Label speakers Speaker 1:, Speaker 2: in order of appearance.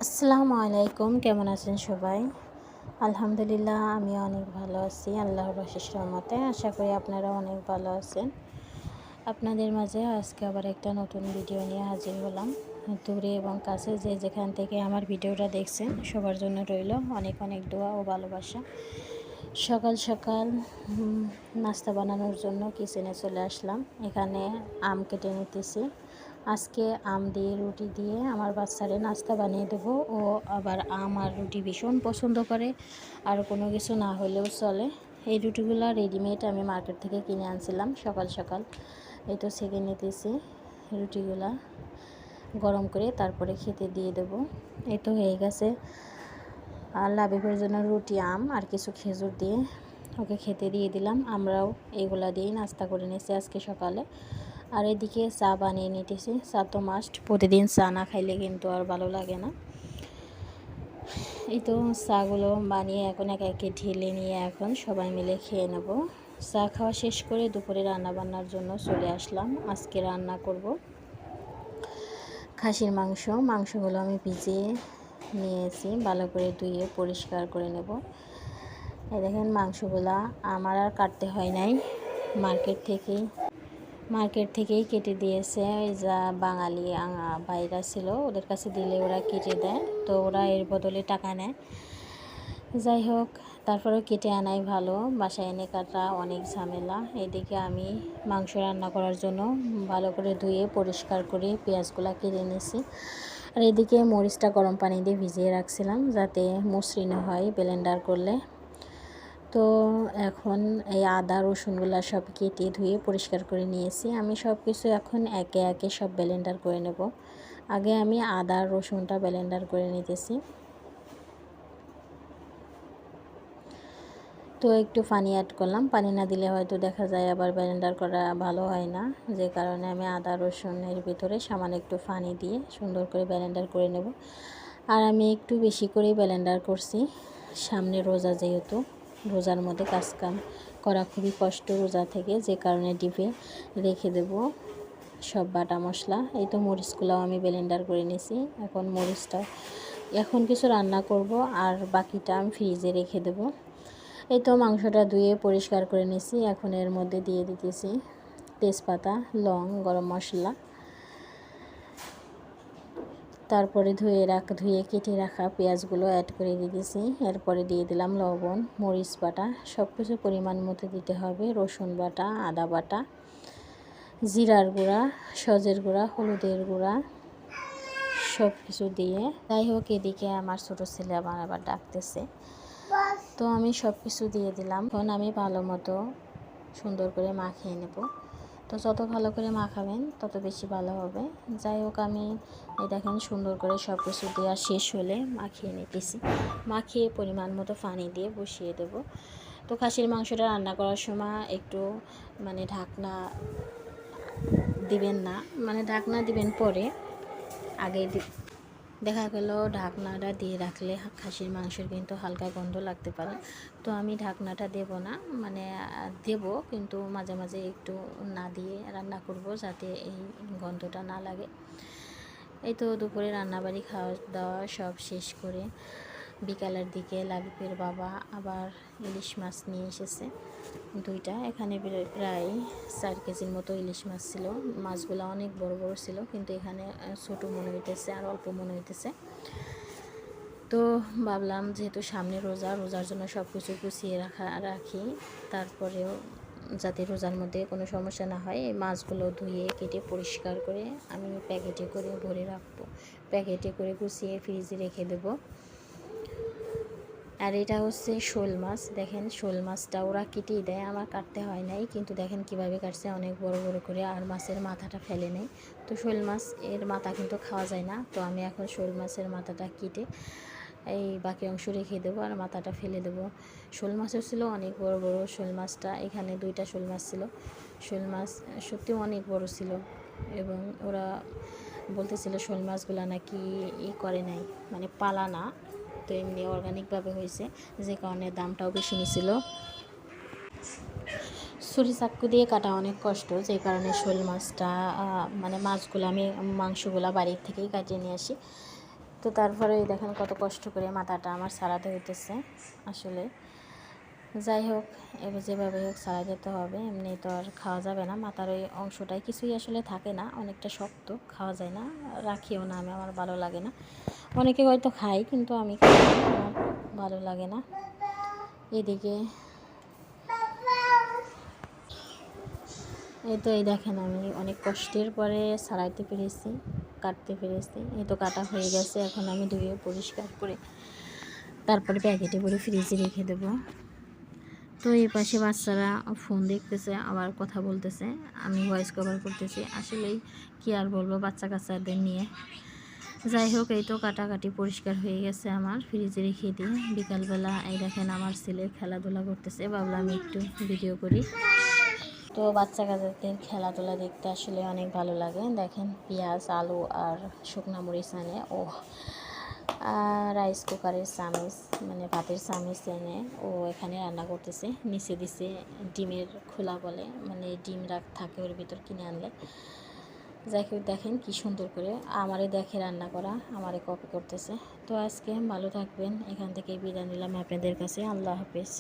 Speaker 1: আসসালামু আলাইকুম, কেমন আছেন সবাই? আলহামদুলিল্লাহ, আমি অনেক ভালো আছি আল্লাহর অশেষ রহমতে। আশা করি আপনারা অনেক ভালো আছেন। আপনাদের মাঝে আজকে আবার একটা নতুন ভিডিও নিয়ে হাজির হলাম। দূরে এবং কাছে যে যেখান থেকে আমার ভিডিওটা দেখছেন সবার জন্য রইল অনেক অনেক দোয়া ও ভালোবাসা। সকাল সকাল নাস্তা বানানোর জন্য কিচেনে চলে আসলাম। এখানে আম কেটে নিতেছি। আজকে আম দিয়ে রুটি দিয়ে আমার বাচ্চারে নাস্তা বানিয়ে দেবো। ও আবার আম আর রুটি ভীষণ পছন্দ করে, আর কোনো কিছু না হলেও চলে। এই রুটিগুলো রেডিমেড আমি মার্কেট থেকে কিনে আনছিলাম সকাল সকাল। এই তো ছেঁকে নিতেছি রুটিগুলা গরম করে, তারপরে খেতে দিয়ে দেবো। এই তো হয়ে গেছে। আর লাবিবের জন্য রুটি, আম আর কিছু খেজুর দিয়ে ওকে খেতে দিয়ে দিলাম। আমরাও এইগুলা দিয়েই নাস্তা করে নিয়েছি আজকে সকালে। আর এদিকে চা বানিয়ে নিতেছি। চা তো মাস্ট, প্রতিদিন চা না খাইলে কিন্তু আর ভালো লাগে না। এই তো চাগুলো বানিয়ে এখন একে একে ঢেলে নিয়ে এখন সবাই মিলে খেয়ে নেব। চা খাওয়া শেষ করে দুপুরে রান্না বান্নার জন্য চলে আসলাম। আজকে রান্না করব খাসির মাংসগুলো আমি ভিজিয়ে নিয়েছি, ভালো করে ধুয়ে পরিষ্কার করে নেব। এই দেখেন মাংসগুলা আমার আর কাটতে হয় নাই, মার্কেট থেকেই কেটে দিয়েছে। ওই যা বাঙালি ভাইরা ছিল, ওদের কাছে দিলে ওরা কেটে দেয়, তো ওরা এর বদলে টাকা নেয়। যাই হোক, তারপরেও কেটে আনাই ভালো, বাসায় এনে কাটা অনেক ঝামেলা। এদিকে আমি মাংস রান্না করার জন্য ভালো করে ধুয়ে পরিষ্কার করে পেঁয়াজগুলো কেটে নিয়েছি। আর এদিকে মরিচটা গরম পানি দিয়ে ভিজিয়ে রাখছিলাম যাতে মসৃণ হয় ব্লেন্ডার করলে। তো এখন এই আদা রসুনগুলো সব কেটে ধুয়ে পরিষ্কার করে নিয়েছি। আমি সব কিছু এখন একে একে সব ব্লেন্ডার করে নেব। আগে আমি আদা রসুনটা ব্লেন্ডার করে নিতেছি। তো একটু পানি অ্যাড করলাম, পানি না দিলে হয়তো দেখা যায় আবার ব্লেন্ডার করা ভালো হয় না, যে কারণে আমি আদা রসুনের ভিতরে সামান্য একটু পানি দিয়ে সুন্দর করে ব্লেন্ডার করে নেব। আর আমি একটু বেশি করেই ব্লেন্ডার করছি, সামনে রোজা যেহেতু, রোজার মধ্যে কাজকাম করা খুবই কষ্ট রোজা থেকে, যে কারণে ডিপে রেখে দেব সব বাটা মশলা। এই তো মরিচগুলোও আমি ব্লেন্ডার করে নিয়েছি। এখন কিছু রান্না করব আর বাকিটা আমি ফ্রিজে রেখে দেব। এই তো মাংসটা ধুয়ে পরিষ্কার করে নিয়েছি। এখন এর মধ্যে দিয়ে দিতেছি তেজপাতা, লং, গরম মশলা, তারপরে ধুয়ে কেটে রাখা পেঁয়াজগুলো অ্যাড করে দিতেছি। এরপরে দিয়ে দিলাম লবণ, মরিচ বাটা, সব কিছু পরিমাণ মতো দিতে হবে। রসুন বাটা, আদা বাটা, জিরার গুঁড়া, সজের গুঁড়া, হলুদের গুঁড়া, সব কিছু দিয়ে। যাই হোক, এদিকে আমার ছোটো ছেলে আবার ডাকতেছে, তো আমি সব কিছু দিয়ে দিলাম। এখন আমি ভালো মতো সুন্দর করে মাখিয়ে নেব। তো যত ভালো করে মাখাবেন তত বেশি ভালো হবে। যাই হোক, আমি এই দেখেন সুন্দর করে সব কিছু দেওয়া শেষ হলে মাখিয়ে নিতেছি। মাখিয়ে পরিমাণ মতো পানি দিয়ে বসিয়ে দেব। তো খাসির মাংসটা রান্না করার সময় একটু ঢাকনা দিবেন না, ঢাকনা দিবেন পরে, আগে দেখা গেল ঢাকনাটা দিয়ে রাখলে খাসির মাংসের কিন্তু হালকা গন্ধ লাগতে পারে। তো আমি ঢাকনাটা দেব না, দেব কিন্তু মাঝে মাঝে একটু না দিয়ে রান্না করব যাতে এই গন্ধটা না লাগে। এই তো দুপুরে রান্নাবাড়ি খাওয়া দাওয়া সব শেষ করে বিকালের দিকে লাবিবের বাবা আবার ইলিশ মাছ নিয়ে এসেছে দুইটা। এখানে প্রায় 4 কেজির মতো ইলিশ মাছ ছিল। মাছগুলো অনেক বড় বড় ছিল, কিন্তু এখানে ছোটো মনে হইতেছে আর অল্প মনে হইতেছে। তো ভাবলাম যেহেতু সামনে রোজার জন্য সব কিছু গুছিয়ে রাখি, তারপরেও যাতে রোজার মধ্যে কোনো সমস্যা না হয়, এই মাছগুলো ধুয়ে কেটে পরিষ্কার করে আমি প্যাকেটে করে ভরে রাখবো। প্যাকেটে করে গুছিয়ে ফ্রিজে রেখে দেবো। আর এটা হচ্ছে শোল মাছ। দেখেন শোল মাছটা ওরা কেটেই দেয়, আমার কাটতে হয় নাই, কিন্তু দেখেন কিভাবে কাটছে, অনেক বড় বড় করে, আর মাছের মাথাটা ফেলে নেই। তো শোল মাছ এর মাথা কিন্তু খাওয়া যায় না, তো আমি এখন শোল মাছের মাথাটা কেটে এই বাকি অংশ রেখে দেবো আর মাথাটা ফেলে দেবো। শোল মাছও ছিল অনেক বড় বড় শোল মাছটা, এখানে 2টা শোল মাছ ছিল। শোল মাছ সত্যি অনেক বড় ছিল, এবং ওরা বলতেছিল শোল মাছগুলো নাকি করে নাই, পালা না, তো এমনি অর্গানিকভাবে হয়েছে, যে কারণে দামটাও বেশি নিছিল। ছুরি চাক্কু দিয়ে কাটা অনেক কষ্ট, যে কারণে শোল মাছটা মাছগুলো আমি মাংসগুলো বাড়ির থেকেই কাটিয়ে নিয়ে আসি। তো তারপরে দেখেন কত কষ্ট করে মাথাটা আমার সারাতে হইতেছে আসলে। যাই হোক, এবার যেভাবে হোক সারা যেতে হবে, এমনি তো আর খাওয়া যাবে না। মাথার ওই অংশটায় কিছুই আসলে থাকে না, অনেকটা শক্ত, খাওয়া যায় না, রাখিও না আমি, আমার ভালো লাগে না। অনেকে হয়তো খাই, কিন্তু আমি খাই না, আমার ভালো লাগে না। এদিকে এই তো এই দেখেন আমি অনেক কষ্টের পরে সারাইতে পেরেছি, কাটতে পেরেছি। এই তো কাটা হয়ে গেছে, এখন আমি ধুয়ে পরিষ্কার করে তারপরে প্যাকেটে করে ফ্রিজে রেখে দেবো। তো এই পাশে বাচ্চারা ফোন দেখতেছে, আবার কথা বলতেছে, আমি ভয়েস কভার করতেছি। আসলেই কি আর বলবো বাচ্চা কাচ্চাদের নিয়ে। যাই হোক, এই তো কাটাকাটি পরিষ্কার হয়ে গেছে আমার, ফ্রিজে রেখে দিয়ে। বিকালবেলা এই দেখেন আমার ছেলে খেলাধুলা করতেছে, ভাবলাম একটু ভিডিও করি। তো বাচ্চা কাচ্চাদের খেলাধুলা দেখতে আসলে অনেক ভালো লাগে। দেখেন পেঁয়াজ, আলু আর শুকনা মরিচ এনে ও রাইস কুকারের চামিচ, মানে ভাতের চামিচ এনে ও এখানে রান্না করতেছে। নিচে দিছে ডিমের খোলা বলে, মানে ডিম থাকে ওর ভিতর, কিনে আনলে। যাই হোক, দেখেন কি সুন্দর করে আমারে দেখে রান্না করা, আমারে কপি করতেছে। তো আজকে ভালো থাকবেন, এখান থেকে বিদায় নিলাম আপনাদের কাছে। আল্লাহ হাফেজ।